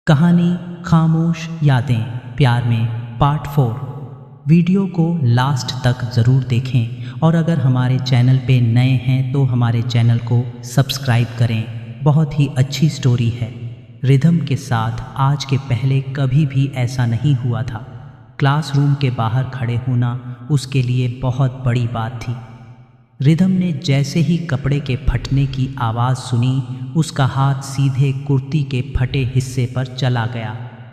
कहानी खामोश यादें प्यार में पार्ट 4। वीडियो को लास्ट तक ज़रूर देखें और अगर हमारे चैनल पे नए हैं तो हमारे चैनल को सब्सक्राइब करें। बहुत ही अच्छी स्टोरी है। रिदम के साथ आज के पहले कभी भी ऐसा नहीं हुआ था। क्लासरूम के बाहर खड़े होना उसके लिए बहुत बड़ी बात थी। रिदम ने जैसे ही कपड़े के फटने की आवाज़ सुनी, उसका हाथ सीधे कुर्ती के फटे हिस्से पर चला गया।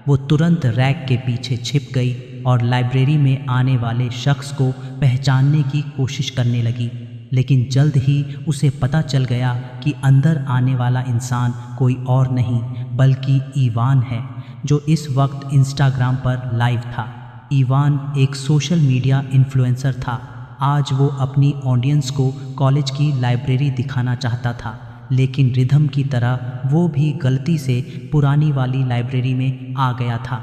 वो तुरंत रैक के पीछे छिप गई और लाइब्रेरी में आने वाले शख्स को पहचानने की कोशिश करने लगी, लेकिन जल्द ही उसे पता चल गया कि अंदर आने वाला इंसान कोई और नहीं बल्कि इवान है, जो इस वक्त इंस्टाग्राम पर लाइव था। इवान एक सोशल मीडिया इन्फ्लुएंसर था। आज वो अपनी ऑडियंस को कॉलेज की लाइब्रेरी दिखाना चाहता था, लेकिन रिदम की तरह वो भी गलती से पुरानी वाली लाइब्रेरी में आ गया था।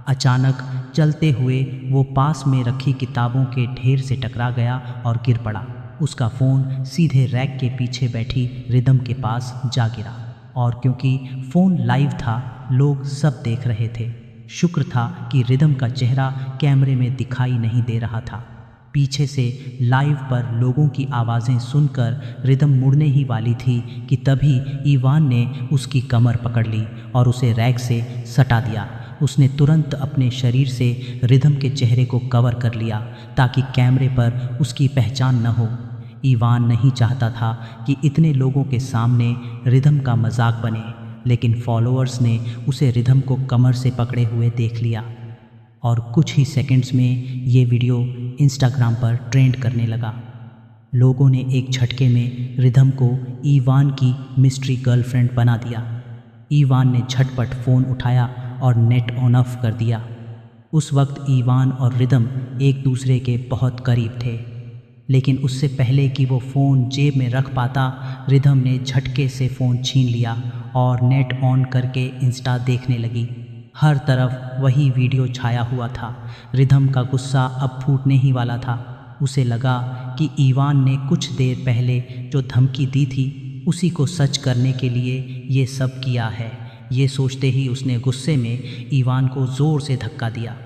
अचानक चलते हुए वो पास में रखी किताबों के ढेर से टकरा गया और गिर पड़ा। उसका फ़ोन सीधे रैक के पीछे बैठी रिदम के पास जा गिरा, और क्योंकि फ़ोन लाइव था, लोग सब देख रहे थे। शुक्र था कि रिदम का चेहरा कैमरे में दिखाई नहीं दे रहा था। पीछे से लाइव पर लोगों की आवाज़ें सुनकर रिदम मुड़ने ही वाली थी कि तभी इवान ने उसकी कमर पकड़ ली और उसे रैक से सटा दिया। उसने तुरंत अपने शरीर से रिदम के चेहरे को कवर कर लिया ताकि कैमरे पर उसकी पहचान न हो। इवान नहीं चाहता था कि इतने लोगों के सामने रिदम का मजाक बने, लेकिन फॉलोअर्स ने उसे रिदम को कमर से पकड़े हुए देख लिया और कुछ ही सेकंड्स में ये वीडियो इंस्टाग्राम पर ट्रेंड करने लगा। लोगों ने एक झटके में रिदम को इवान की मिस्ट्री गर्लफ्रेंड बना दिया। इवान ने झटपट फ़ोन उठाया और नेट ऑन ऑफ कर दिया। उस वक्त इवान और रिदम एक दूसरे के बहुत करीब थे, लेकिन उससे पहले कि वो फ़ोन जेब में रख पाता, रिदम ने झटके से फ़ोन छीन लिया और नेट ऑन करके इंस्टा देखने लगी। हर तरफ वही वीडियो छाया हुआ था। रिदम का गुस्सा अब फूटने ही वाला था। उसे लगा कि इवान ने कुछ देर पहले जो धमकी दी थी, उसी को सच करने के लिए ये सब किया है। ये सोचते ही उसने गुस्से में इवान को ज़ोर से धक्का दिया।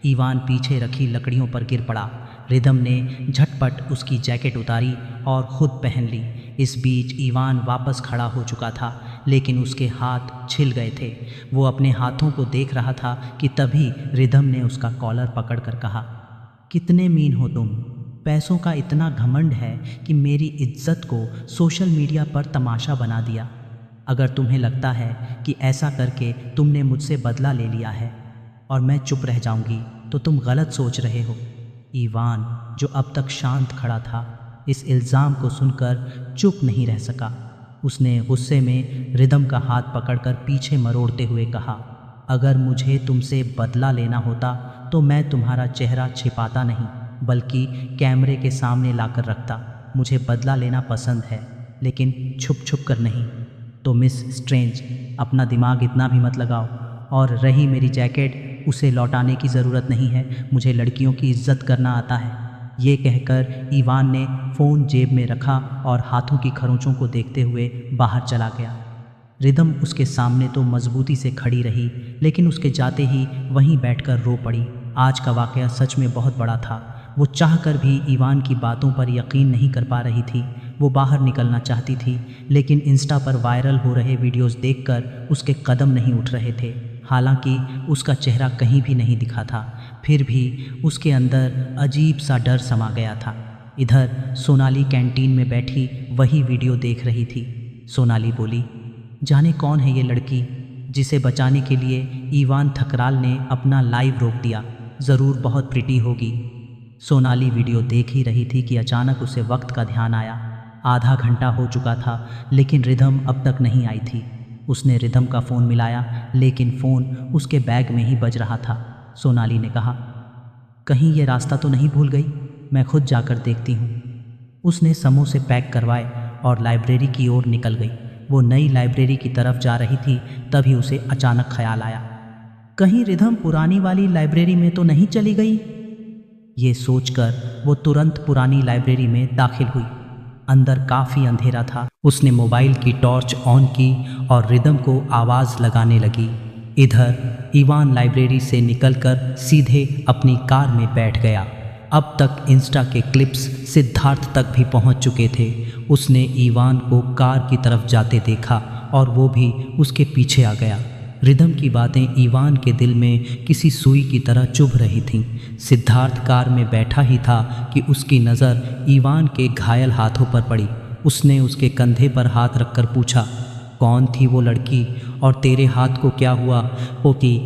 इवान पीछे रखी लकड़ियों पर गिर पड़ा। रिदम ने झटपट उसकी जैकेट उतारी और ख़ुद पहन ली। इस बीच इवान वापस खड़ा हो चुका था, लेकिन उसके हाथ छिल गए थे। वो अपने हाथों को देख रहा था कि तभी रिदम ने उसका कॉलर पकड़कर कहा, कितने मीन हो तुम। पैसों का इतना घमंड है कि मेरी इज्जत को सोशल मीडिया पर तमाशा बना दिया। अगर तुम्हें लगता है कि ऐसा करके तुमने मुझसे बदला ले लिया है और मैं चुप रह जाऊंगी, तो तुम गलत सोच रहे हो। इवान, जो अब तक शांत खड़ा था, इस इल्ज़ाम को सुनकर चुप नहीं रह सका। उसने गुस्से में रिदम का हाथ पकड़कर पीछे मरोड़ते हुए कहा, अगर मुझे तुमसे बदला लेना होता तो मैं तुम्हारा चेहरा छिपाता नहीं, बल्कि कैमरे के सामने लाकर रखता। मुझे बदला लेना पसंद है, लेकिन छुप छुप कर नहीं। तो मिस स्ट्रेंज, अपना दिमाग इतना भी मत लगाओ। और रही मेरी जैकेट, उसे लौटाने की ज़रूरत नहीं है। मुझे लड़कियों की इज्जत करना आता है। ये कहकर इवान ने फ़ोन जेब में रखा और हाथों की खरोंचों को देखते हुए बाहर चला गया। रिदम उसके सामने तो मजबूती से खड़ी रही, लेकिन उसके जाते ही वहीं बैठकर रो पड़ी। आज का वाक़या सच में बहुत बड़ा था। वो चाहकर भी इवान की बातों पर यकीन नहीं कर पा रही थी। वो बाहर निकलना चाहती थी, लेकिन इंस्टा पर वायरल हो रहे वीडियोस देखकर उसके कदम नहीं उठ रहे थे। हालांकि उसका चेहरा कहीं भी नहीं दिखा था, फिर भी उसके अंदर अजीब सा डर समा गया था। इधर सोनाली कैंटीन में बैठी वही वीडियो देख रही थी। सोनाली बोली, जाने कौन है ये लड़की जिसे बचाने के लिए इवान ठकराल ने अपना लाइव रोक दिया। ज़रूर बहुत प्रिटी होगी। सोनाली वीडियो देख ही रही थी कि अचानक उसे वक्त का ध्यान आया। आधा घंटा हो चुका था, लेकिन रिदम अब तक नहीं आई थी। उसने रिदम का फ़ोन मिलाया, लेकिन फ़ोन उसके बैग में ही बज रहा था। सोनाली ने कहा, कहीं ये रास्ता तो नहीं भूल गई? मैं खुद जाकर देखती हूँ। उसने समोसे पैक करवाए और लाइब्रेरी की ओर निकल गई। वो नई लाइब्रेरी की तरफ जा रही थी, तभी उसे अचानक ख्याल आया, कहीं रिदम पुरानी वाली लाइब्रेरी में तो नहीं चली गई। ये सोचकर वो तुरंत पुरानी लाइब्रेरी में दाखिल हुई। अंदर काफ़ी अंधेरा था। उसने मोबाइल की टॉर्च ऑन की और रिदम को आवाज़ लगाने लगी, इधर इवान लाइब्रेरी से निकलकर सीधे अपनी कार में बैठ गया। अब तक इंस्टा के क्लिप्स सिद्धार्थ तक भी पहुंच चुके थे। उसने इवान को कार की तरफ जाते देखा और वो भी उसके पीछे आ गया। रिदम की बातें इवान के दिल में किसी सुई की तरह चुभ रही थीं। सिद्धार्थ कार में बैठा ही था कि उसकी नज़र इवान के घायल हाथों पर पड़ी। उसने उसके कंधे पर हाथ रखकर पूछा, कौन थी वो लड़की और तेरे हाथ को क्या हुआ? वो कि